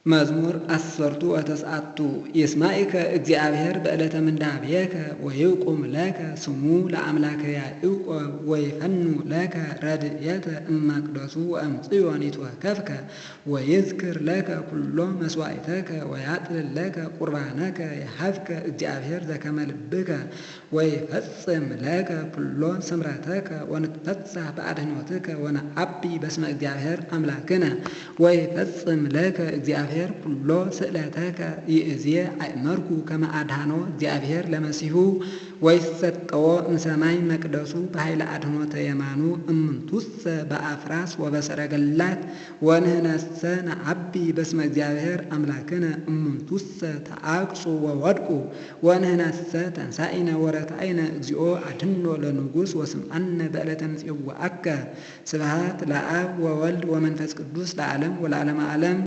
መዝሙር 19 ይስማዕከ እግዚአብሔር በዕለተ ምንዳቤከ ወይቁም ለከ ስሙ ለአምላከ ያዕቆብ ወይፈኑ ለከ ረድኤተ እመቅደሱ ወእምጽዮን ይትወከፍከ ወይዝክር ለከ ኩሎ መስዋዕተከ ወያጥልል ለከ ቁርባነከ የሀብከ እግዚአብሔር ዘከመ ልብከ ወይፈጽም ለከ ኩሎ ስምረተከ ወንትፈሳህ በአድኅኖትከ ወነአቢ በስመ እግዚአብሔር አምላክነ ወይፈጽም ለከ እግዚአብሔር ኩሎ ስእለተከ ይእዜ አእመርኩ ከመ አድኃኖ እግዚአብሔር ለመሲሁ ወይሰጠዎ እምሰማይ መቅደሱ በኃይለ አድኅኖተ የማኑ እምንቱሰ በአፍራስ ወበሰረገላት ወንህነሰ ነአቢ በስመ እግዚአብሔር አምላክነ እምንቱሰ ተአቅጹ ወወድቁ ወንህነሰ ተንሣኢነ ወረታኢነ እግዚኦ አድኅኖ ለንጉሥ ወስምዓነ በዕለተ ንጽዋዐከ። ስብሐት ለአብ ወወልድ ወመንፈስ ቅዱስ ለዓለም ወለዓለመ ዓለም።